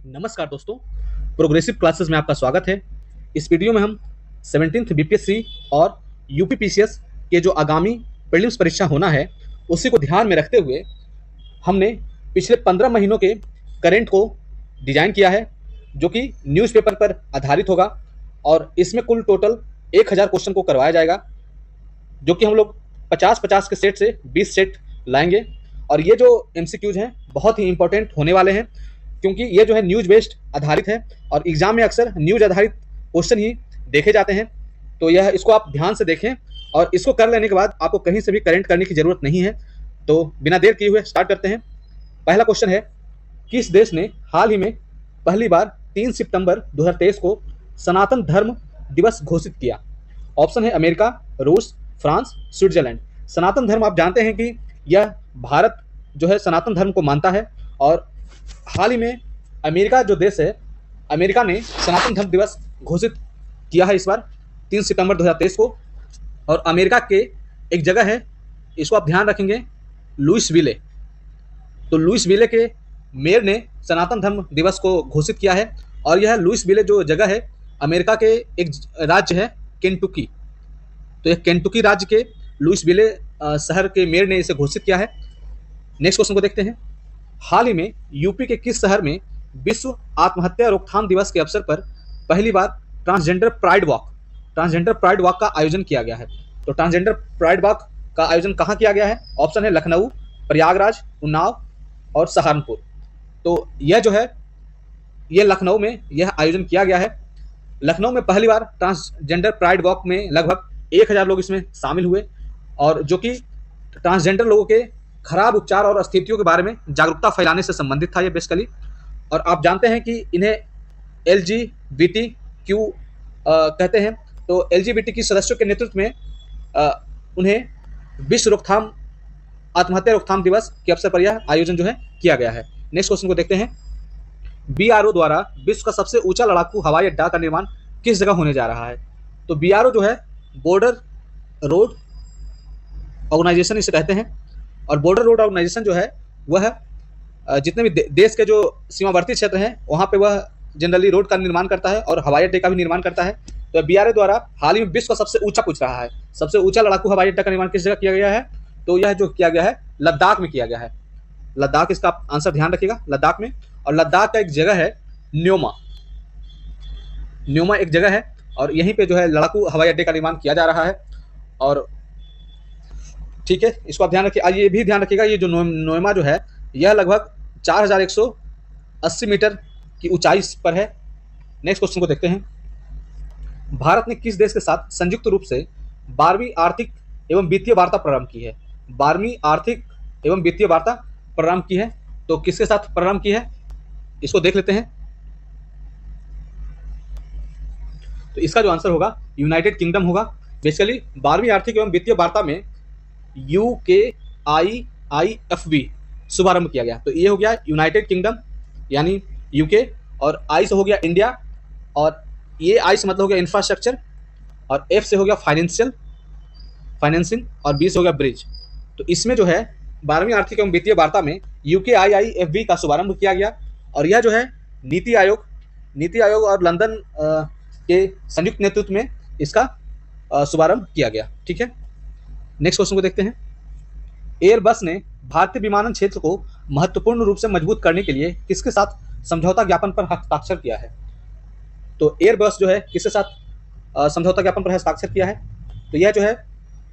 नमस्कार दोस्तों, progressive classes में आपका स्वागत है। इस वीडियो में हम 17th बीपीएससी और यूपीपीसीएस के जो आगामी प्रीलिम्स परीक्षा होना है उसी को ध्यान में रखते हुए हमने पिछले 15 महीनों के करंट को डिजाइन किया है, जो कि न्यूज़पेपर पर आधारित होगा और इसमें कुल टोटल 1000 क्वेश्चन को करवाया जाएगा, जो कि हम लोग 50-50 के सेट से 20 सेट लाएंगे। और ये जो एमसीक्यूज हैं बहुत ही इंपॉर्टेंट होने वाले हैं, क्योंकि ये जो है न्यूज़ बेस्ड आधारित है और एग्जाम में अक्सर न्यूज़ आधारित क्वेश्चन ही देखे जाते हैं। तो यह इसको आप ध्यान से देखें और इसको कर लेने के बाद आपको कहीं से भी करेंट करने की ज़रूरत नहीं है। तो बिना देर किए हुए स्टार्ट करते हैं। पहला क्वेश्चन है, किस देश ने हाल ही में पहली बार 3 सितंबर 2023 को सनातन धर्म दिवस घोषित किया? ऑप्शन है अमेरिका, रूस, फ्रांस, स्विट्जरलैंड। सनातन धर्म आप जानते हैं कि यह भारत जो है सनातन धर्म को मानता है और हाल ही में अमेरिका जो देश है, अमेरिका ने सनातन धर्म दिवस घोषित किया है इस बार 3 सितंबर 2023 को। और अमेरिका के एक जगह है, इसको आप ध्यान रखेंगे, लुइसविले। तो लुइसविले के मेयर ने सनातन धर्म दिवस को घोषित किया है और यह लुइसविले जो जगह है अमेरिका के एक राज्य है केंटुकी। तो यह केंटुकी राज्य के लुइसविले शहर के मेयर ने इसे घोषित किया है। नेक्स्ट क्वेश्चन को देखते हैं। हाल ही में यूपी के किस शहर में विश्व आत्महत्या रोकथाम दिवस के अवसर पर पहली बार ट्रांसजेंडर प्राइड वॉक का आयोजन किया गया है? तो ट्रांसजेंडर प्राइड वॉक का आयोजन कहाँ किया गया है? ऑप्शन है लखनऊ, प्रयागराज, उन्नाव और सहारनपुर। तो यह जो है ये लखनऊ में यह आयोजन किया गया है। लखनऊ में पहली बार ट्रांसजेंडर प्राइड वॉक में लगभग 1000 लोग इसमें शामिल हुए और जो कि ट्रांसजेंडर लोगों के खराब उपचार और स्थितियों के बारे में जागरूकता फैलाने से संबंधित था ये बेसिकली। और आप जानते हैं कि इन्हें LGBTQ कहते हैं। तो LGBT सदस्यों के नेतृत्व में उन्हें विश्व आत्महत्या रोकथाम दिवस के अवसर पर यह आयोजन जो है किया गया है। नेक्स्ट क्वेश्चन को देखते हैं। BRO द्वारा विश्व का सबसे ऊंचा लड़ाकू हवाई अड्डा का निर्माण किस जगह होने जा रहा है? तो BRO जो है बॉर्डर रोड ऑर्गेनाइजेशन इसे कहते हैं और बॉर्डर रोड ऑर्गेनाइजेशन जो है वह जितने भी देश के जो सीमावर्ती क्षेत्र हैं वहाँ पे वह जनरली रोड का निर्माण करता है और हवाई अड्डे का भी निर्माण करता है। तो BRO द्वारा हाल ही में विश्व का सबसे ऊंचा पूछ रहा है, सबसे ऊंचा लड़ाकू हवाई अड्डा का निर्माण किस जगह किया गया है? तो यह जो किया गया है लद्दाख में किया गया है। लद्दाख, इसका आंसर ध्यान रखिएगा, लद्दाख में। और लद्दाख का एक जगह है न्योमा एक जगह है और यहीं पे जो है लड़ाकू हवाई अड्डे का निर्माण किया जा रहा है। और ठीक है, इसको आप ध्यान रखिए। ये भी ध्यान रखिएगा, ये जो नोएमा जो है यह लगभग 4180 मीटर की ऊंचाई पर है। नेक्स्ट क्वेश्चन को देखते हैं। भारत ने किस देश के साथ संयुक्त रूप से 12वीं आर्थिक एवं वित्तीय वार्ता प्रारंभ की है? 12वीं आर्थिक एवं वित्तीय वार्ता प्रारंभ की है, तो किसके साथ प्रारंभ की है इसको देख लेते हैं। तो इसका जो आंसर होगा यूनाइटेड किंगडम होगा। बेसिकली 12वीं आर्थिक एवं वित्तीय वार्ता में UKIIFV शुभारंभ किया गया। तो ये हो गया यूनाइटेड किंगडम यानी यूके, और आई से हो गया इंडिया, और ये आई से मतलब हो गया इंफ्रास्ट्रक्चर, और एफ से हो गया फाइनेंसिंग, और बी से हो गया ब्रिज। तो इसमें जो है 12वीं आर्थिक एवं वित्तीय वार्ता में UKIIFV का शुभारंभ किया गया और यह जो है नीति आयोग और लंदन के संयुक्त नेतृत्व में इसका शुभारंभ किया गया। ठीक है, नेक्स्ट क्वेश्चन को देखते हैं। एयरबस ने भारतीय विमानन क्षेत्र को महत्वपूर्ण रूप से मजबूत करने के लिए किसके साथ समझौता ज्ञापन पर हस्ताक्षर किया है? तो एयरबस जो है किसके साथ समझौता ज्ञापन पर हस्ताक्षर किया है? तो यह जो है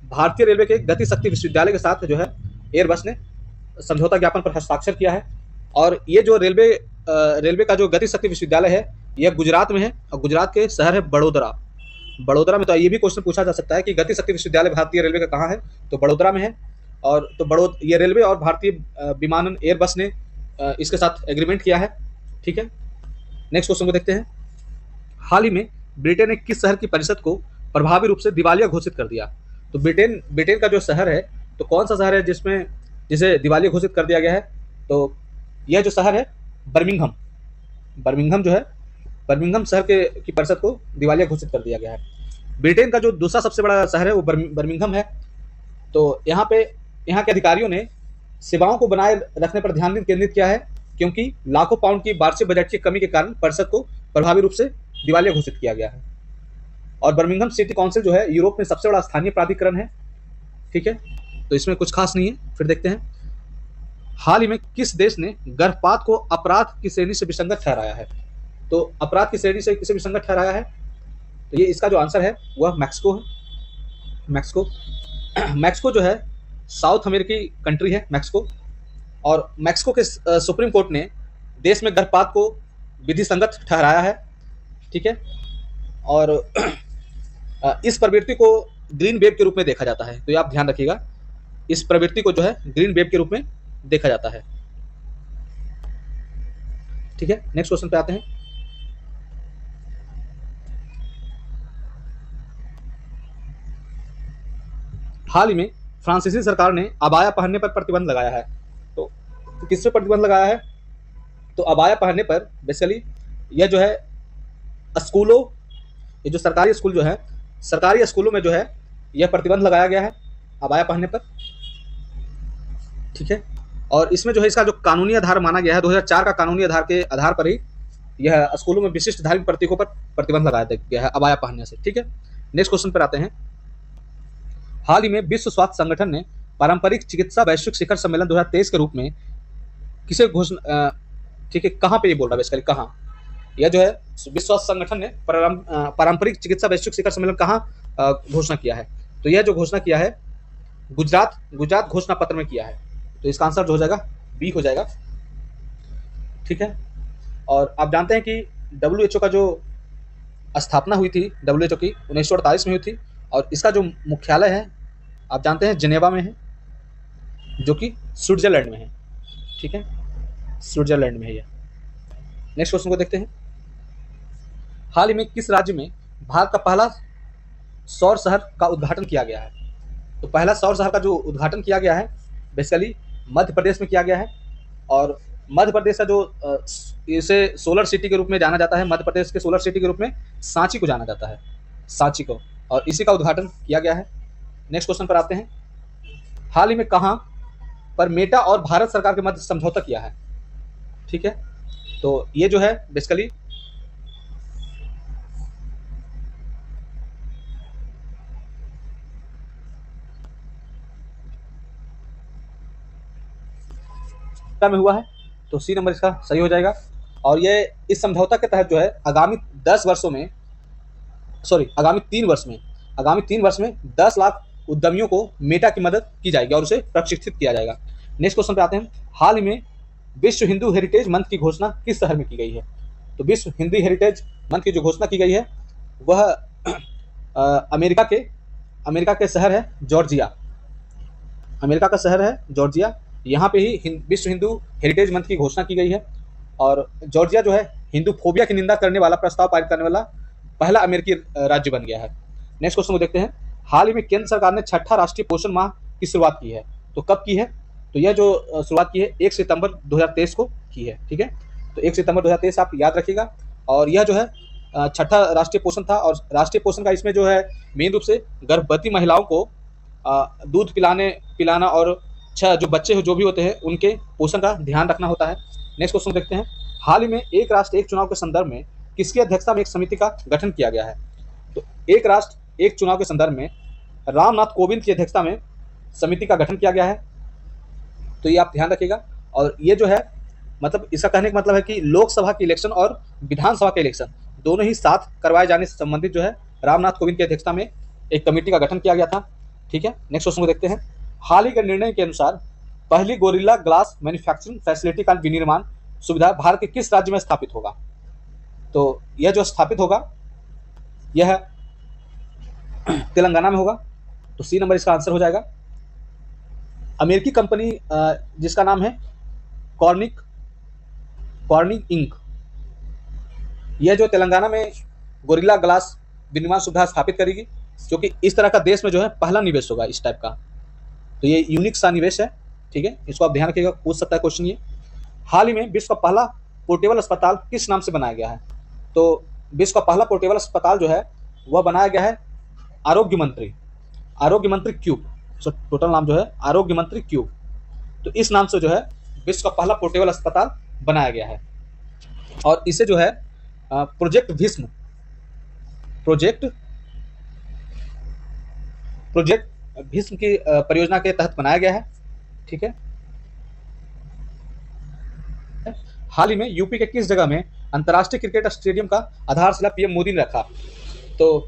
भारतीय रेलवे के गति शक्ति विश्वविद्यालय के साथ जो है एयरबस ने समझौता ज्ञापन पर हस्ताक्षर किया है। और ये जो रेलवे का जो गति शक्ति विश्वविद्यालय है यह गुजरात में है और गुजरात के शहर है बड़ोदरा में। तो ये भी क्वेश्चन पूछा जा सकता है कि गति शक्ति विश्वविद्यालय भारतीय रेलवे का कहाँ है? तो बड़ोदरा में है। और तो ये रेलवे और भारतीय विमानन एयरबस ने इसके साथ एग्रीमेंट किया है। ठीक है, नेक्स्ट क्वेश्चन को देखते हैं। हाल ही में ब्रिटेन ने किस शहर की परिषद को प्रभावी रूप से दिवालिया घोषित कर दिया? तो ब्रिटेन का जो शहर है, तो कौन सा शहर है जिसे दिवालिया घोषित कर दिया गया है? तो यह जो शहर है बर्मिंघम जो है, बर्मिंघम शहर की परिषद को दिवालिया घोषित कर दिया गया है। ब्रिटेन का जो दूसरा सबसे बड़ा शहर है वो बर्मिंघम है। तो यहाँ के अधिकारियों ने सेवाओं को बनाए रखने पर ध्यान केंद्रित किया है। क्योंकि लाखों पाउंड की वार्षिक बजट की कमी के कारण परिषद को प्रभावी रूप से दिवालिया घोषित किया गया है। और बर्मिंघम सिटी काउंसिल जो है यूरोप में सबसे बड़ा स्थानीय प्राधिकरण है। ठीक है, तो इसमें कुछ खास नहीं है। फिर देखते हैं, हाल ही में किस देश ने गर्भपात को अपराध की श्रेणी से विसंगत ठहराया है? तो अपराध की श्रेणी से किसे विसंगत ठहराया है? तो ये इसका जो आंसर है वह मैक्सिको है। मैक्सिको मैक्सिको जो है साउथ अमेरिकी कंट्री है मैक्सिको, और मैक्सिको के सुप्रीम कोर्ट ने देश में गर्भपात को विधि संगत ठहराया है। ठीक है, और इस प्रवृत्ति को ग्रीन वेव के रूप में देखा जाता है, तो ये आप ध्यान रखिएगा, इस प्रवृत्ति को जो है ग्रीन वेव के रूप में देखा जाता है। ठीक है, नेक्स्ट क्वेश्चन पे आते हैं। हाल ही में फ्रांसीसी सरकार ने अबाया पहनने पर प्रतिबंध लगाया है। तो किस पे प्रतिबंध लगाया है? तो अबाया पहनने पर बेसिकली यह जो है स्कूलों, ये जो सरकारी स्कूल जो है, सरकारी स्कूलों में जो है यह प्रतिबंध लगाया गया है अबाया पहनने पर। ठीक है, और इसमें जो है इसका जो कानूनी आधार माना गया है 2004 का कानूनी आधार के आधार पर ही यह स्कूलों में विशिष्ट धार्मिक प्रतीकों पर प्रतिबंध लगाया गया है अबाया पहनने से। ठीक है, नेक्स्ट क्वेश्चन पर आते हैं। हाल ही में विश्व स्वास्थ्य संगठन ने पारंपरिक चिकित्सा वैश्विक शिखर सम्मेलन 2023 के रूप में किसे घोषणा, ठीक है, कहाँ पे ये बोल रहा है बेसिकली, कहाँ? यह जो है विश्व स्वास्थ्य संगठन ने पारंपरिक चिकित्सा वैश्विक शिखर सम्मेलन कहाँ घोषणा किया है? तो यह जो घोषणा किया है गुजरात घोषणा पत्र में किया है। तो इसका आंसर जो हो जाएगा बी हो जाएगा। ठीक है, और आप जानते हैं कि WHO का जो स्थापना हुई थी WHO की 1948 में हुई थी, और इसका जो मुख्यालय है आप जानते हैं जिनेवा में है, जो कि स्विट्जरलैंड में है। ठीक है, स्विट्जरलैंड में है यह। नेक्स्ट क्वेश्चन को देखते हैं। हाल ही में किस राज्य में भारत का पहला सौर शहर का उद्घाटन किया गया है? तो पहला सौर शहर का जो उद्घाटन किया गया है बेसिकली मध्य प्रदेश में किया गया है, और मध्य प्रदेश का जो इसे सोलर सिटी के रूप में जाना जाता है, मध्य प्रदेश के सोलर सिटी के रूप में सांची को जाना जाता है, सांची को, और इसी का उद्घाटन किया गया है। नेक्स्ट क्वेश्चन पर आते हैं। हाल ही में कहाँ पर मेटा और भारत सरकार के मध्य समझौता किया है? ठीक है, तो ये जो है बेसिकली में हुआ है, तो सी नंबर इसका सही हो जाएगा। और ये इस समझौता के तहत जो है आगामी 3 वर्ष में 10 लाख उद्यमियों को मेटा की मदद की जाएगी और उसे प्रशिक्षित किया जाएगा। नेक्स्ट क्वेश्चन पे आते हैं। हाल ही में विश्व हिंदू हेरिटेज मंथ की घोषणा किस शहर में की गई है? तो विश्व हिंदी हेरिटेज मंथ की जो घोषणा की गई है वह अमेरिका के शहर है जॉर्जिया। अमेरिका का शहर है जॉर्जिया, यहाँ पे ही विश्व हिंदू हेरिटेज मंथ की घोषणा की गई है। और जॉर्जिया जो है हिंदू फोबिया की निंदा करने वाला प्रस्ताव पारित करने वाला पहला अमेरिकी राज्य बन गया है। नेक्स्ट क्वेश्चन को देखते हैं। हाल ही में केंद्र सरकार ने 6ठा राष्ट्रीय पोषण माह की शुरुआत की है, तो कब की है? तो यह जो शुरुआत की है 1 सितंबर 2023 को की है। ठीक है, तो 1 सितंबर 2023 आप याद रखिएगा। और यह जो है 6ठा राष्ट्रीय पोषण था, और राष्ट्रीय पोषण का इसमें जो है मेन रूप से गर्भवती महिलाओं को दूध पिलाना और जो बच्चे जो भी होते हैं उनके पोषण का ध्यान रखना होता है। नेक्स्ट क्वेश्चन देखते हैं। हाल ही में एक राष्ट्र एक चुनाव के संदर्भ में किसकी अध्यक्षता में एक समिति का गठन किया गया है? तो एक राष्ट्र एक चुनाव के संदर्भ में रामनाथ कोविंद की अध्यक्षता में समिति का गठन किया गया है, तो ये आप ध्यान रखिएगा। और ये जो है मतलब इसका कहने का मतलब है कि लोकसभा के इलेक्शन और विधानसभा के इलेक्शन दोनों ही साथ करवाए जाने से संबंधित जो है रामनाथ कोविंद की अध्यक्षता में एक कमेटी का गठन किया गया था। ठीक है, नेक्स्ट क्वेश्चन को देखते हैं। हाल ही के निर्णय के अनुसार पहली गोरिल्ला ग्लास मैन्युफैक्चरिंग फैसिलिटी का विनिर्माण सुविधा भारत के किस राज्य में स्थापित होगा? तो यह जो स्थापित होगा यह तेलंगाना में होगा, तो सी नंबर इसका आंसर हो जाएगा। अमेरिकी कंपनी जिसका नाम है कॉर्निंग इंक, यह जो तेलंगाना में गोरिल्ला ग्लास विनिर्माण सुविधा स्थापित करेगी, क्योंकि इस तरह का देश में जो है पहला निवेश होगा इस टाइप का, तो ये यूनिक सा निवेश है। ठीक है, इसको आप ध्यान रखिएगा, पूछ सकता है क्वेश्चन ये। हाल ही में विश्व का पहला पोर्टेबल अस्पताल किस नाम से बनाया गया है? तो विश्व का पहला पोर्टेबल अस्पताल जो है वह बनाया गया है आरोग्य मंत्री क्यूब, टोटल नाम जो है आरोग्य मंत्री क्यूब। तो इस नाम से जो है विश्व का पहला पोर्टेबल अस्पताल बनाया गया है। और इसे जो है project Bhishma project project Bhishma की परियोजना के तहत बनाया गया है। ठीक है। हाल ही में यूपी के किस जगह में अंतर्राष्ट्रीय क्रिकेट स्टेडियम का आधारशिला पीएम मोदी ने रखा? तो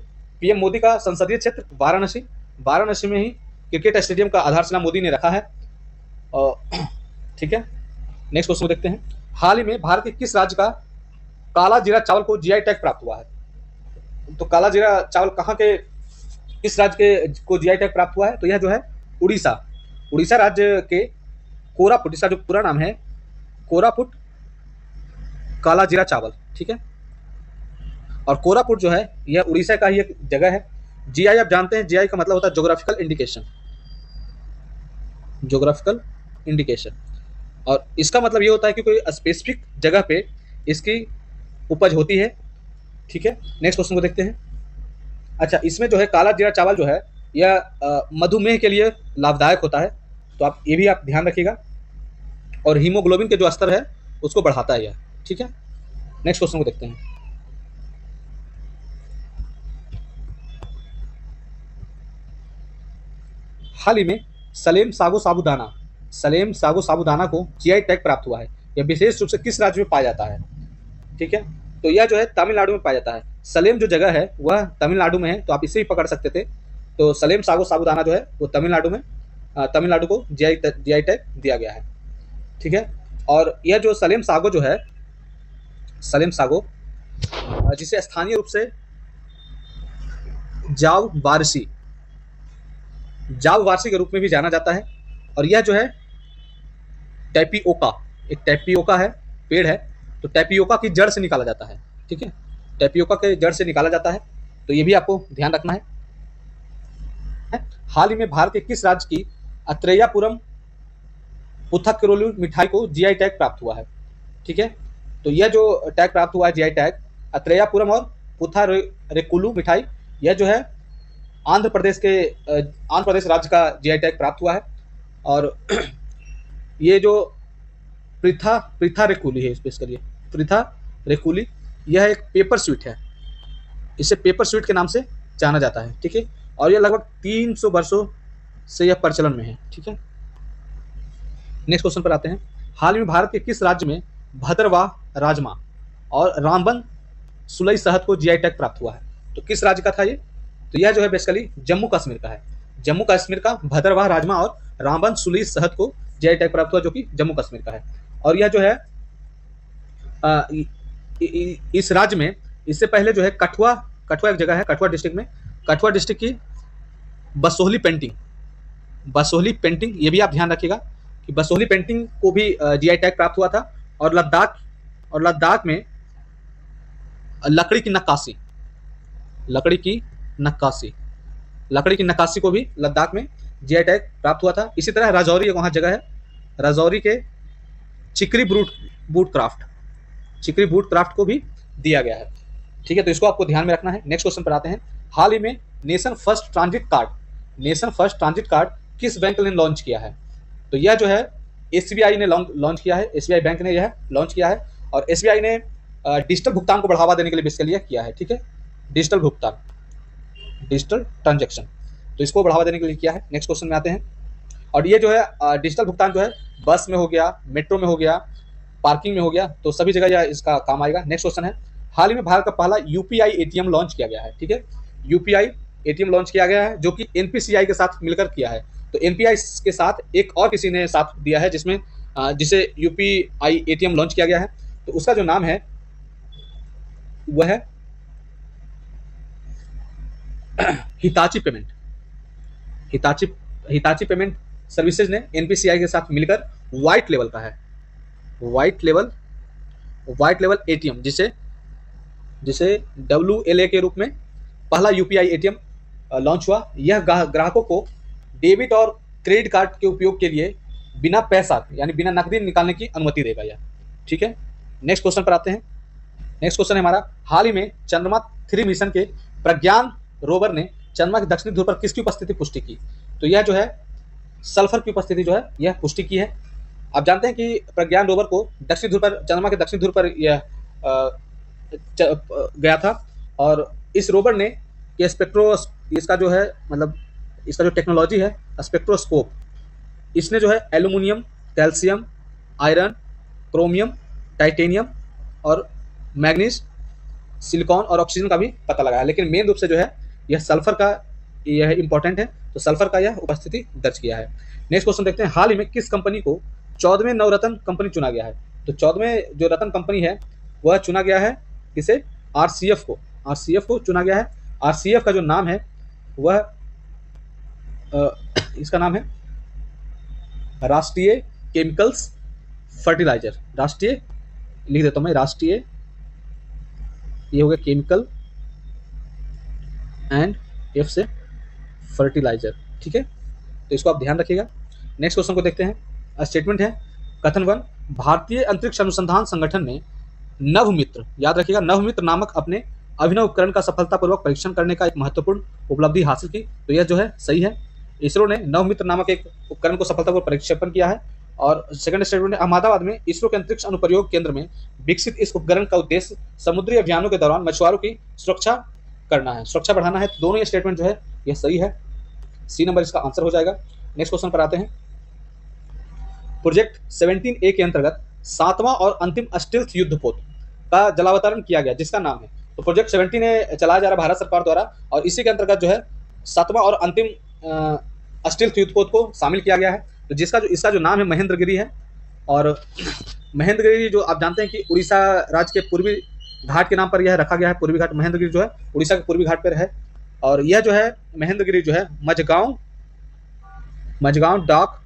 पीएम मोदी का संसदीय क्षेत्र वाराणसी, वाराणसी में ही क्रिकेट स्टेडियम का आधारशिला मोदी ने रखा है। ठीक है। नेक्स्ट क्वेश्चन देखते हैं। हाल ही में भारत के किस राज्य का काला जीरा चावल को जीआई टैग प्राप्त हुआ है? तो काला जीरा चावल कहाँ के, किस राज्य के को जीआई टैग प्राप्त हुआ है? तो यह जो है उड़ीसा, उड़ीसा राज्य के कोरापुट, इसका जो पूरा नाम है कोरापुट काला जीरा चावल। ठीक है। और कोरापुट जो है यह उड़ीसा का ही एक जगह है। जीआई आप जानते हैं, जीआई का मतलब होता है ज्योग्राफिकल इंडिकेशन, ज्योग्राफिकल इंडिकेशन। और इसका मतलब ये होता है कि कोई स्पेसिफिक जगह पे इसकी उपज होती है। ठीक है। नेक्स्ट क्वेश्चन को देखते हैं। अच्छा, इसमें जो है काला जीरा चावल जो है यह मधुमेह के लिए लाभदायक होता है, तो आप ये भी आप ध्यान रखिएगा। और हीमोग्लोबिन के जो स्तर है उसको बढ़ाता है यह। ठीक है। नेक्स्ट क्वेश्चन को देखते हैं। हाल ही में सलेम सागो साबूदाना, सलेम सागो साबूदाना को जीआई टैग प्राप्त हुआ है। यह विशेष रूप से किस राज्य में पाया जाता है? ठीक है। तो यह जो है तमिलनाडु में पाया जाता है। सलेम जो जगह है वह तमिलनाडु में है, तो आप इसे भी पकड़ सकते थे। तो सलेम सागो साबूदाना जो है वो तमिलनाडु में, तमिलनाडु को जीआई टैग दिया गया है। ठीक है। और यह जो सलेम सागो जो है, सलेम सागो जिसे स्थानीय रूप से जाव वारसी, जाव वारसी के रूप में भी जाना जाता है। और यह जो है टैपियोका, एक टैपियोका है, पेड़ है, तो टैपियोका की जड़ से निकाला जाता है। ठीक है। टैपियोका के जड़ से निकाला जाता है, तो ये भी आपको ध्यान रखना है। हाल ही में भारत के किस राज्य की अत्रेयापुरम पुथक्केरोलु मिठाई को जीआई टैग प्राप्त हुआ है? ठीक है। तो यह जो टैग प्राप्त हुआ है जीआई टैग, अत्रेयापुरम और पुथारेकुलु मिठाई, यह जो है आंध्र प्रदेश राज्य का जीआई टैग प्राप्त हुआ है। और ये जो प्रिथा रेकुली है, स्पेशली प्रिथा रेकुली, यह एक पेपर स्वीट है, इसे पेपर स्वीट के नाम से जाना जाता है। ठीक है। और यह लगभग 300 वर्षों से यह प्रचलन में है। ठीक है। नेक्स्ट क्वेश्चन पर आते हैं। हाल में भारत के किस राज्य में भद्रवाह राजमा और रामबन सुलई शहद को जीआई टैग प्राप्त हुआ है? तो किस राज्य का था ये? तो यह जो है बेसिकली जम्मू कश्मीर का है। जम्मू कश्मीर का भद्रवाह राजमा और रामबन सुलई शहद को जीआई टैग प्राप्त हुआ, जो कि जम्मू कश्मीर का है। और यह जो है इस राज्य में, इससे पहले जो है कठुआ एक जगह है, कठुआ डिस्ट्रिक्ट में, कठुआ डिस्ट्रिक्ट की बसोहली पेंटिंग, ये भी आप ध्यान रखिएगा कि बसोहली पेंटिंग को भी जीआई टैग प्राप्त हुआ था। और लद्दाख में लकड़ी की नक्काशी को भी लद्दाख में जीआई टैग प्राप्त हुआ था। इसी तरह राजौरी वहाँ जगह है, राजौरी के चिकरी बूट क्राफ्ट को भी दिया गया है। ठीक है। तो इसको आपको ध्यान में रखना है। नेक्स्ट क्वेश्चन पर आते हैं। हाल ही में नेशन फर्स्ट ट्रांजिट कार्ड किस बैंक ने लॉन्च किया है? तो यह जो है एसबीआई ने लॉन्च किया है, एसबीआई बैंक ने यह लॉन्च किया है। और एसबीआई ने डिजिटल भुगतान को बढ़ावा देने के लिए बेसिकली किया है। ठीक है। डिजिटल ट्रांजैक्शन, तो इसको बढ़ावा देने के लिए किया है। नेक्स्ट क्वेश्चन में आते हैं। और ये जो है डिजिटल भुगतान जो है बस में हो गया, मेट्रो में हो गया, पार्किंग में हो गया, तो सभी जगह यह इसका काम आएगा। नेक्स्ट क्वेश्चन है। हाल ही में भारत का पहला यूपीआई एटीएम लॉन्च किया गया है। ठीक है। यूपीआई एटीएम लॉन्च किया गया है, जो कि एनपीसीआई के साथ मिलकर किया है। तो एनपीआई के साथ एक और किसी ने साथ दिया है, जिसे यूपीआई एटीएम लॉन्च किया गया है। तो उसका जो नाम है वह है हिताची पेमेंट सर्विसेज ने एनपीसीआई के साथ मिलकर व्हाइट लेवल एटीएम, जिसे WLA के रूप में पहला यूपीआई एटीएम लॉन्च हुआ। यह ग्राहकों को डेबिट और क्रेडिट कार्ड के उपयोग के लिए बिना पैसा यानी बिना नकदी निकालने की अनुमति देगा यह। ठीक है। नेक्स्ट क्वेश्चन पर आते हैं। नेक्स्ट क्वेश्चन है हमारा, हाल ही में चंद्रमा 3 मिशन के प्रज्ञान रोवर ने चंद्रमा के दक्षिणी ध्रुव पर किसकी उपस्थिति पुष्टि की? तो यह जो है सल्फर की उपस्थिति जो है यह पुष्टि की है। आप जानते हैं कि प्रज्ञान रोवर को दक्षिणी ध्रुव पर, चंद्रमा के दक्षिणी ध्रुव पर यह गया था। और इस रोवर ने ये स्पेक्ट्रो इसका जो है मतलब इसका जो टेक्नोलॉजी है स्पेक्ट्रोस्कोप, इसने जो है aluminium, calcium, iron, chromium, titanium और मैग्नीज, सिलिकॉन और ऑक्सीजन का भी पता लगाया। लेकिन मेन रूप से जो है यह सल्फर का यह इंपॉर्टेंट है, तो सल्फर का यह उपस्थिति दर्ज किया है। नेक्स्ट क्वेश्चन देखते हैं, हाल ही में किस कंपनी को 14वें नवरत्न कंपनी चुना गया है? तो 14वें जो रत्न कंपनी है वह चुना गया है किसे? आरसीएफ को। आरसीएफ को चुना गया है। आरसीएफ का जो नाम है वह इसका नाम है राष्ट्रीय केमिकल्स फर्टिलाइजर। राष्ट्रीय लिख देता हूं मैं, राष्ट्रीय, ये हो गया केमिकल एंड एफ से फर्टिलाइजर। ठीक है, तो इसको आप ध्यान रखिएगा। नेक्स्ट क्वेश्चन को देखते हैं। स्टेटमेंट है कथन 1, भारतीय अंतरिक्ष अनुसंधान संगठन ने नवमित्र, याद रखिएगा, नवमित्र नामक अपने अभिनव उपकरण का सफलतापूर्वक परीक्षण करने का एक महत्वपूर्ण उपलब्धि हासिल की। तो यह जो है सही है, इसरो ने नवमित्र नामक एक उपकरण को सफलतापूर्वक परीक्षण किया है। और सेकंड स्टेटमेंट है अहमदाबाद में इसरो के अंतरिक्ष अनुप्रयोग केंद्र में विकसित इस उपकरण का उद्देश्य समुद्री अभियानों के दौरान मछुआरों की सुरक्षा करना है, सुरक्षा बढ़ाना है। तो दोनों ये स्टेटमेंट जो है यह सही है, सी नंबर इसका आंसर हो जाएगा। नेक्स्ट क्वेश्चन पर आते हैं। प्रोजेक्ट 17A के अंतर्गत 7वां और अंतिम स्टील्थ युद्धपोत का जलावतरण किया गया, जिसका नाम है, तो प्रोजेक्ट 17A चलाया जा रहा है भारत सरकार द्वारा, और इसी के अंतर्गत जो है 7वां और अंतिम स्टील्थ युद्धपोत को शामिल किया गया है। तो इसका जो नाम है महेंद्रगिरी है। और महेंद्रगिरी जो आप जानते हैं कि उड़ीसा राज्य के पूर्वी घाट के नाम पर यह रखा गया है। पूर्वी घाट, महेंद्रगिरी जो है उड़ीसा के पूर्वी घाट पर है। और यह जो है महेंद्रगिरी जो है Mazagon dock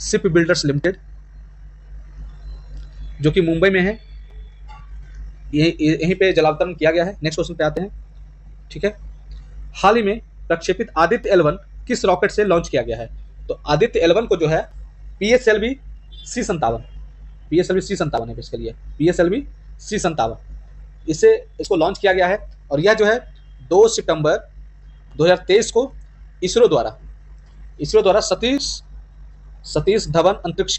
ship builders limited जो कि मुंबई में है, यहीं पे जलावतरण किया गया है। नेक्स्ट क्वेश्चन पे आते हैं। ठीक है, हाल ही में प्रक्षेपित आदित्य L1 किस रॉकेट से लॉन्च किया गया है? तो आदित्य L1 को जो है PSLV C57, PSLV C57 है बेसिकली, PSLV C57 इसको लॉन्च किया गया है। और यह जो है 2 सितंबर 2023 को इसरो द्वारा सतीश धवन अंतरिक्ष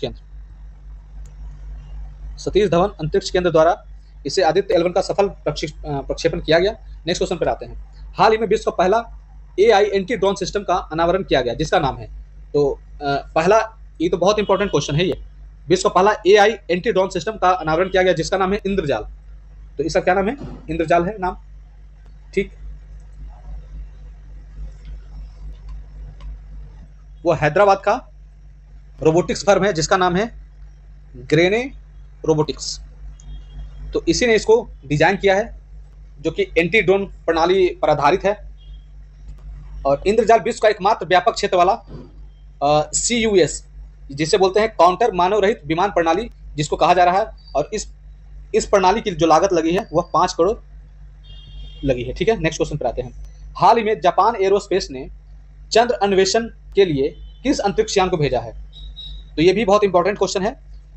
केंद्र द्वारा इसे आदित्य L1 का सफल प्रक्षेपण किया गया। नेक्स्ट क्वेश्चन पर आते हैं। हाल ही में विश्व का पहला AI एंटी ड्रोन सिस्टम का अनावरण किया गया, जिसका नाम है, तो पहला, ये तो बहुत इंपॉर्टेंट क्वेश्चन है, ये विश्व का पहला AI एंटी ड्रोन सिस्टम का अनावरण किया गया, जिसका नाम है इंद्रजाल। तो इसका क्या नाम है? इंद्रजाल है नाम। ठीक, वो हैदराबाद का रोबोटिक्स फर्म है जिसका नाम है ग्रेने रोबोटिक्स। तो इसी ने इसको डिजाइन किया है, जो कि एंटी ड्रोन प्रणाली पर आधारित है। और इंद्रजाल विश्व का एकमात्र व्यापक क्षेत्र वाला CUS, जिसे बोलते हैं काउंटर मानव रहित विमान प्रणाली, जिसको कहा जा रहा है। और इस प्रणाली की जो लागत लगी है वह 5 करोड़ लगी है। ठीक है, नेक्स्ट क्वेश्चन पर आते हैं। हाल ही में जापान एरोस्पेस ने चंद्र अन्वेषण के लिए किस अंतरिक्ष यान को भेजा है? तो ये भी बहुत इंपॉर्टेंट क्वेश्चन है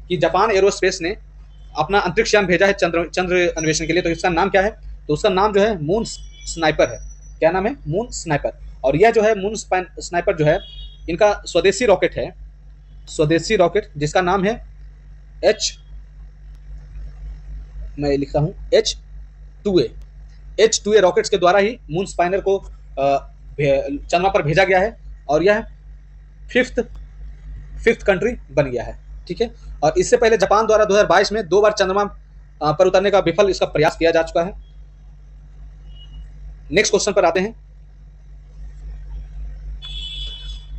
कि जापान एरोस्पेस ने अपना अंतरिक्ष यान भेजा है चंद्र अन्वेषण के लिए। तो इसका नाम क्या है? तो उसका नाम जो है मून स्नाइपर है। क्या नाम है? Moon sniper. और यह जो है मून स्नाइपर जो है इनका स्वदेशी रॉकेट है, जिसका नाम है मैं लिखता हूं H2A रॉकेट्स के द्वारा ही मून स्पाइनर को चंद्रमा पर भेजा गया है। और यह फिफ्थ कंट्री बन गया है। ठीक है, और इससे पहले जापान द्वारा 2022 में 2 बार चंद्रमा पर उतरने का विफल इसका प्रयास किया जा चुका है। नेक्स्ट क्वेश्चन पर आते हैं।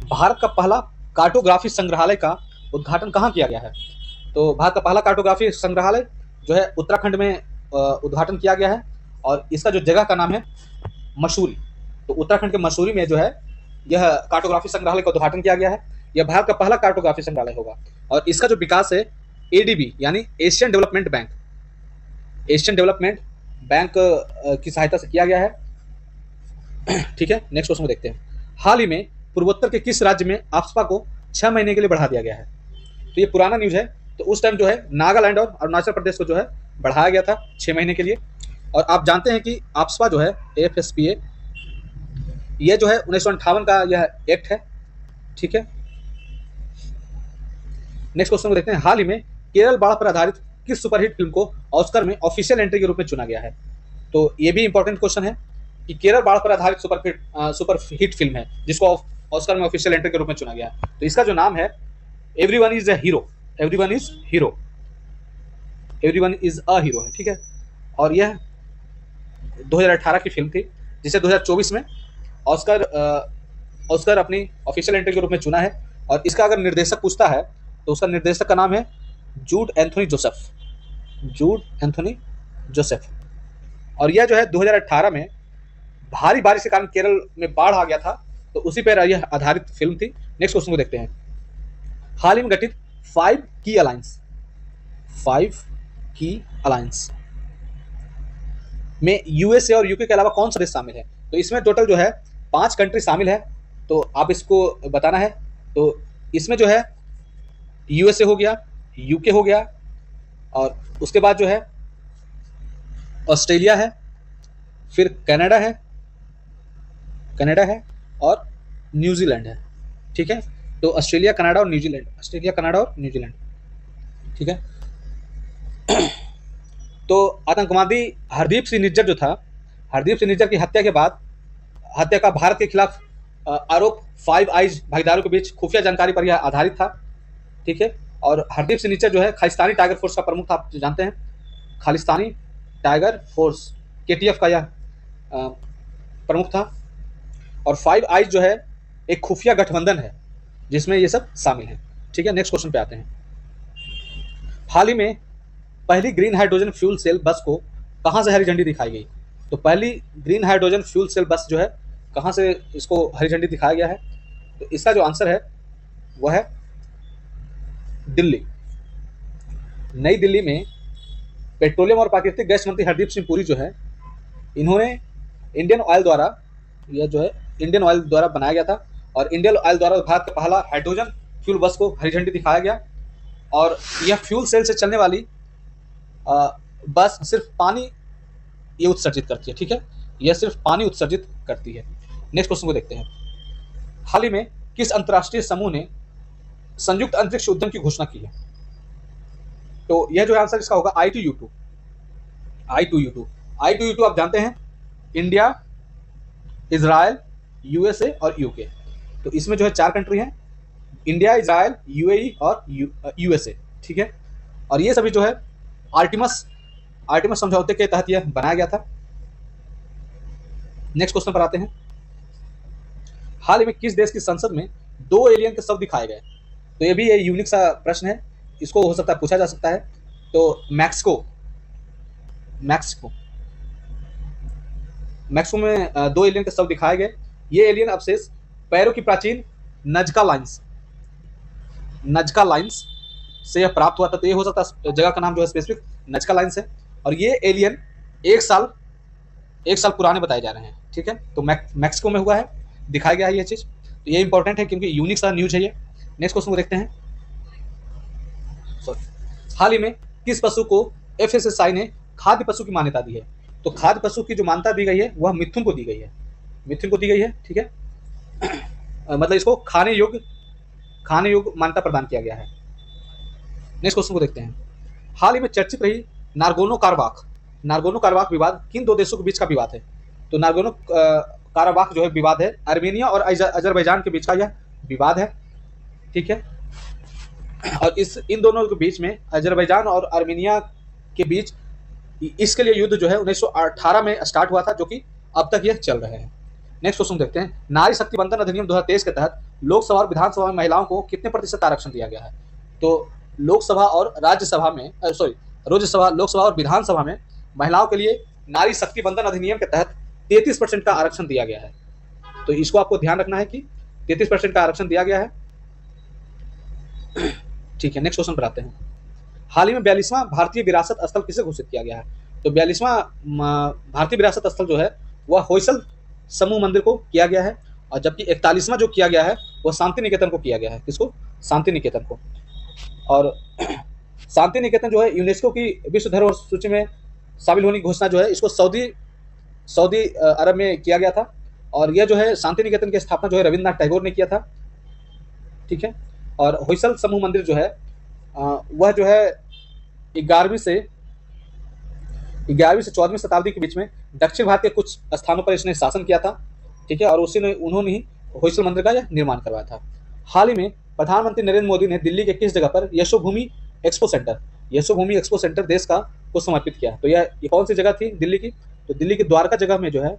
भारत का पहला कार्टोग्राफी संग्रहालय का उद्घाटन कहाँ किया गया है? तो भारत का पहला कार्टोग्राफी संग्रहालय जो है उत्तराखंड में उद्घाटन किया गया है। और इसका जो जगह का नाम है मसूरी। तो उत्तराखंड के मसूरी में जो है यह कार्टोग्राफी संग्रहालय का उद्घाटन किया गया है। यह भारत का पहला कार्टोग्राफी संग्रहालय होगा। और इसका जो विकास है ADB यानी एशियन डेवलपमेंट बैंक की सहायता से किया गया है। ठीक है, नेक्स्ट क्वेश्चन को देखते हैं। हाल ही में पूर्वोत्तर के किस राज्य में AFSPA को 6 महीने के लिए बढ़ा दिया गया है? तो ये पुराना न्यूज है। तो उस टाइम जो है नागालैंड और अरुणाचल प्रदेश को जो है बढ़ाया गया था 6 महीने के लिए। और आप जानते हैं कि AFSPA जो है AFSPA, यह जो है 1958 का यह एक्ट है। ठीक है, नेक्स्ट क्वेश्चन को देखते हैं, हाल ही में केरल बाढ़ पर आधारित किस सुपरहिट फिल्म को ऑस्कर में ऑफिशियल एंट्री के रूप में चुना गया है? तो ये भी इंपॉर्टेंट क्वेश्चन है कि केरल बाढ़ पर आधारित सुपर हिट फिल्म है जिसको ऑस्कर में ऑफिशियल एंट्री के रूप में चुना गया है। तो इसका जो नाम है everyone is a hero, everyone is hero, everyone is a hero है, ठीक है। और यह 2018 की फिल्म थी जिसे 2024 में ऑस्कर ऑस्कर अपनी ऑफिशियल एंट्री के रूप में चुना है। और इसका अगर निर्देशक पूछता है तो उसका निर्देशक का नाम है जूड एंथोनी जोसेफ, जूड एंथोनी जोसेफ। और यह जो है 2018 में भारी बारिश के कारण केरल में बाढ़ आ गया था, तो उसी पर यह आधारित फिल्म थी। नेक्स्ट क्वेश्चन को देखते हैं, हाल ही में गठित 5 की अलायंस में यूएसए और यूके के अलावा कौन सा देश शामिल है? तो इसमें टोटल जो है 5 कंट्री शामिल है, तो आप इसको बताना है। तो इसमें जो है यूएसए हो गया, यूके हो गया, और उसके बाद जो है ऑस्ट्रेलिया है, फिर कनाडा है और न्यूजीलैंड है, ठीक है। तो ऑस्ट्रेलिया, कनाडा और न्यूजीलैंड, ऑस्ट्रेलिया, कनाडा और न्यूजीलैंड, ठीक है। तो आतंकवादी हरदीप सिंह निज्जर जो था, हरदीप सिंह निज्जर की हत्या के बाद हत्या का भारत के खिलाफ आरोप 5 आइज भागीदारों के बीच खुफिया जानकारी पर यह आधारित था, ठीक है। और हरदीप सिंह निज्जर जो है खालिस्तानी टाइगर फोर्स का प्रमुख था, आप जानते हैं, खालिस्तानी टाइगर फोर्स केटीएफ का यह प्रमुख था। और 5 आइज जो है एक खुफिया गठबंधन है जिसमें ये सब शामिल हैं, ठीक है। नेक्स्ट क्वेश्चन पे आते हैं, हाल ही में पहली ग्रीन हाइड्रोजन फ्यूल सेल बस को कहाँ से हरी झंडी दिखाई गई? तो पहली ग्रीन हाइड्रोजन फ्यूल सेल बस जो है कहाँ से इसको हरी झंडी दिखाया गया है? तो इसका जो आंसर है वह है दिल्ली। नई दिल्ली में पेट्रोलियम और प्राकृतिक गैस मंत्री हरदीप सिंह पुरी जो है, इन्होंने इंडियन ऑयल द्वारा, यह जो है इंडियन ऑयल द्वारा बनाया गया था, और इंडियन ऑयल द्वारा भारत का पहला हाइड्रोजन फ्यूल बस को हरी झंडी दिखाया गया। और यह फ्यूल सेल से चलने वाली बस सिर्फ पानी ये उत्सर्जित करती है, ठीक है, यह सिर्फ पानी उत्सर्जित करती है। नेक्स्ट क्वेश्चन को देखते हैं, हाल ही में किस अंतर्राष्ट्रीय समूह ने संयुक्त अंतरिक्ष उद्यम की घोषणा की है? तो यह जो आंसर इसका होगा I2U2। I2U2 आप जानते हैं, इंडिया, इजराइल, यूएसए और यूके। तो इसमें जो है 4 कंट्री हैं, इंडिया, इजराइल, यूएई और यूएसए, ठीक है। और ये सभी जो है आर्टिमस समझौते के तहत यह बनाया गया था। नेक्स्ट क्वेश्चन पर आते हैं, हाल ही में किस देश की संसद में 2 एलियन के शव दिखाए गए? तो ये भी ये यूनिक सा प्रश्न है, इसको हो सकता है पूछा जा सकता है। तो मैक्सिको में 2 एलियन के शव दिखाए गए। ये एलियन अवशेष पैरों की प्राचीन नजका लाइन्स से यह प्राप्त हुआ था। तो ये हो सकता है जगह का नाम जो है स्पेसिफिक नजका लाइन्स है, और ये एलियन एक साल पुराने बताए जा रहे हैं, ठीक है। तो मैक्सिको में हुआ है, दिखाया गया है ये चीज, तो ये इंपॉर्टेंट है क्योंकि यूनिक सा न्यूज है ये। नेक्स्ट क्वेश्चन को देखते हैं, हाल ही में किस पशु को FSSAI ने खाद्य पशु की मान्यता दी है? तो खाद्य पशु की जो मान्यता दी गई है वह मिथुन को दी गई है, ठीक है। मतलब इसको खाने योग्य मान्यता प्रदान किया गया है। नेक्स्ट क्वेश्चन को देखते हैं, हाल ही में चर्चित रही नागोर्नो काराबाख विवाद किन 2 देशों के बीच का विवाद है? तो नागोर्नो काराबाख जो है विवाद है आर्मेनिया और अजरबैजान के बीच का यह विवाद है, ठीक है। और इन दोनों के बीच में, अजरबैजान और आर्मेनिया के बीच, इसके लिए युद्ध जो है 1918 में स्टार्ट हुआ था, जो कि अब तक यह चल रहे हैं। नेक्स्ट क्वेश्चन देखते हैं, नारी शक्ति बंधन अधिनियम 2023 के तहत लोकसभा और विधानसभा में महिलाओं को कितने प्रतिशत आरक्षण दिया गया है? तो लोकसभा और विधानसभा में महिलाओं के लिए नारी शक्ति बंधन अधिनियम के तहत 33% का आरक्षण दिया गया है। तो इसको आपको ध्यान रखना है कि 33% का आरक्षण दिया गया है, ठीक है। नेक्स्ट क्वेश्चन पर आते हैं, हाल ही में 42वां भारतीय विरासत स्थल किसे घोषित किया गया है? तो 42वां भारतीय विरासत स्थल जो है वह होयसल समूह मंदिर को किया गया है, और जबकि 41वां जो किया गया है वह शांति निकेतन को किया गया है। किसको? शांति निकेतन को। और शांति निकेतन जो है यूनेस्को की विश्व धरोहर सूची में शामिल होने की घोषणा जो है इसको सऊदी अरब में किया गया था, और यह जो है शांति निकेतन की स्थापना जो है रविंद्रनाथ टैगोर ने किया था, ठीक है। और होयसल समूह मंदिर जो है वह जो है 11वीं से 14वीं शताब्दी के बीच में दक्षिण भारत के कुछ स्थानों पर इसने शासन किया था, ठीक है, और उन्होंने ही होयसल मंदिर का यह निर्माण करवाया था। हाल ही में प्रधानमंत्री नरेंद्र मोदी ने दिल्ली के किस जगह पर यशोभूमि एक्सपो सेंटर देश का को समर्पित किया? तो ये कौन सी जगह थी दिल्ली की? तो दिल्ली की द्वारका जगह में जो है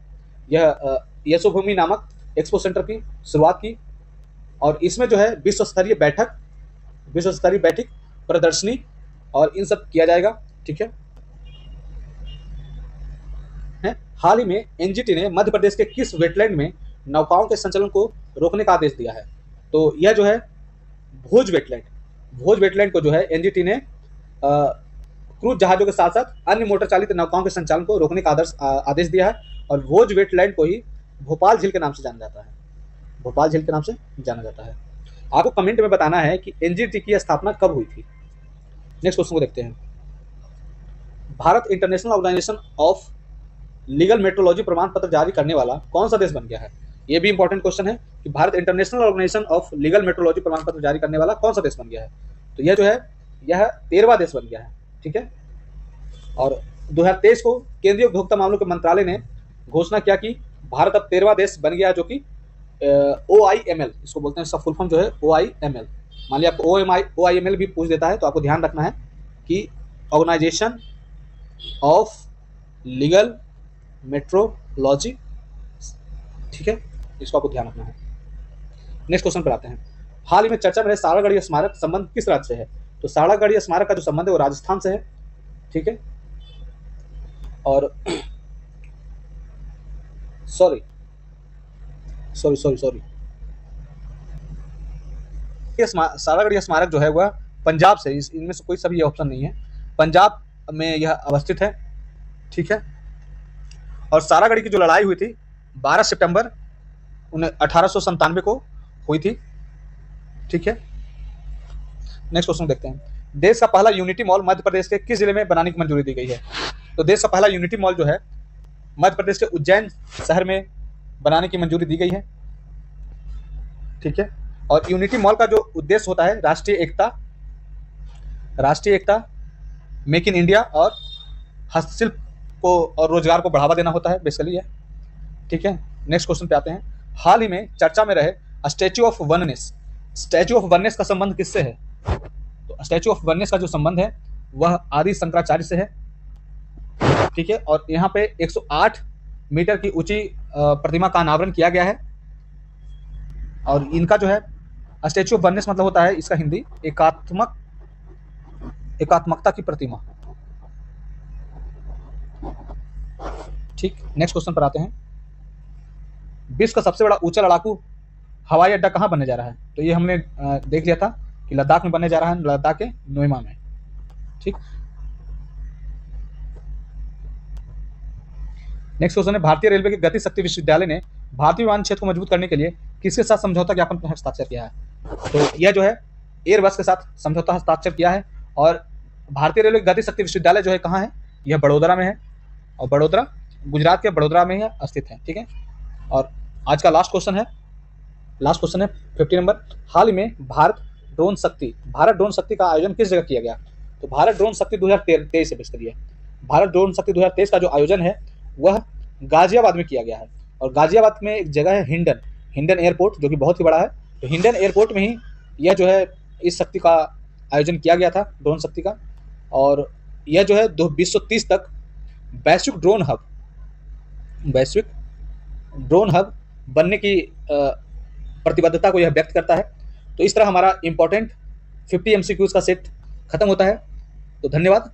यह यशोभूमि नामक एक्सपो सेंटर की शुरुआत की, और इसमें जो है विश्व स्तरीय बैठक, प्रदर्शनी और इन सब किया जाएगा, ठीक है। हाल ही में एनजीटी ने मध्य प्रदेश के किस वेटलैंड में नौकाओं के संचालन को रोकने का आदेश दिया है? तो यह जो है भोज वेटलैंड को जो है एनजीटी ने क्रूज जहाजों के साथ साथ अन्य मोटर चालित नौकाओं के संचालन को रोकने का आदेश दिया है, और भोज वेटलैंड को ही भोपाल झील के नाम से जाना जाता है। आपको कमेंट में बताना है कि एनजीटी की स्थापना कब हुई थी। नेक्स्ट क्वेश्चन को देखते हैं। Bharat international organization of legal metrology प्रमाण पत्र जारी करने वाला कौन सा देश बन गया है? यह भी इंपॉर्टेंट क्वेश्चन है कि Bharat international organization of legal metrology प्रमाण पत्र जारी करने वाला कौन सा देश बन गया है? तो यह जो है यह 13वां देश बन गया है, ठीक है। और 2023 को केंद्रीय उपभोक्ता मामलों के मंत्रालय ने घोषणा किया कि भारत अब 13वां देश बन गया, जो कि OIML इसको बोलते हैं। इसका फुल फॉर्म जो है OIML। मान लिया आपको OIML भी पूछ देता है, तो आपको ध्यान रखना है कि ऑर्गेनाइजेशन ऑफ लीगल मेट्रोलॉजी, ठीक है, इसको आपको ध्यान रखना है। नेक्स्ट क्वेश्चन पर आते हैं। हाल ही में चर्चा में रहे सारागढ़ी स्मारक संबंध किस राज्य से है? तो सारागढ़ी स्मारक का जो संबंध है वो राजस्थान से है, ठीक है। और सॉरी सारागढ़ी स्मारक जो है वह पंजाब से, इनमें से कोई सभी ऑप्शन नहीं है, पंजाब में यह अवस्थित है, ठीक है। और सारागढ़ी की जो लड़ाई हुई थी 12 सितंबर 1897 को हुई थी, ठीक है। नेक्स्ट क्वेश्चन देखते हैं। देश का पहला यूनिटी मॉल मध्य प्रदेश के किस जिले में बनाने की मंजूरी दी गई है? तो देश का पहला यूनिटी मॉल जो है मध्य प्रदेश के उज्जैन शहर में बनाने की मंजूरी दी गई है, ठीक है। और यूनिटी मॉल का जो उद्देश्य होता है राष्ट्रीय एकता, मेक इन इंडिया और हस्तशिल्प को और रोजगार को बढ़ावा देना होता है बेसिकली है, ठीक है। नेक्स्ट क्वेश्चन पे आते हैं। हाल ही में चर्चा में रहे स्टैच्यू ऑफ वननेस का संबंध किससे है? तो स्टैच्यू ऑफ वननेस का जो संबंध है वह आदि शंकराचार्य से है, ठीक है। और यहाँ पे 108 मीटर की ऊंची प्रतिमा का अनावरण किया गया है, और इनका जो है स्टैच्यू ऑफ वननेस मतलब होता है इसका हिंदी एकात्मकता की प्रतिमा, ठीक। नेक्स्ट क्वेश्चन पर आते हैं। विश्व का सबसे बड़ा ऊंचा लड़ाकू हवाई अड्डा कहाँ बनने जा रहा है? तो ये हमने देख लिया था कि लद्दाख में बनने जा रहा है, लद्दाख के नोएमा में, ठीक। नेक्स्ट क्वेश्चन है। भारतीय रेलवे के गति शक्ति विश्वविद्यालय ने भारतीय विमान क्षेत्र को मजबूत करने के लिए किसके साथ समझौता ज्ञापन पर हस्ताक्षर किया है? तो यह जो है एयरबस के साथ समझौता हस्ताक्षर किया है, और भारतीय रेलवे गति शक्ति विश्वविद्यालय जो है कहाँ है? यह बड़ोदरा में है, और बड़ोदरा गुजरात के बड़ोदरा में ही स्थित है, ठीक है। और आज का लास्ट क्वेश्चन है 50 नंबर। हाल ही में भारत ड्रोन शक्ति का आयोजन किस जगह किया गया? तो भारत ड्रोन शक्ति 2023 से बेस करिए। भारत ड्रोन शक्ति 2023 का जो आयोजन है वह गाजियाबाद में किया गया है, और गाजियाबाद में एक जगह है हिंडन एयरपोर्ट, जो कि बहुत ही बड़ा है। तो हिंडन एयरपोर्ट में ही यह जो है इस शक्ति का आयोजन किया गया था, ड्रोन शक्ति का। और यह जो है 2030 तक वैश्विक ड्रोन हब बनने की प्रतिबद्धता को यह व्यक्त करता है। तो इस तरह हमारा इंपॉर्टेंट 50 MCQs का सेट खत्म होता है। तो धन्यवाद।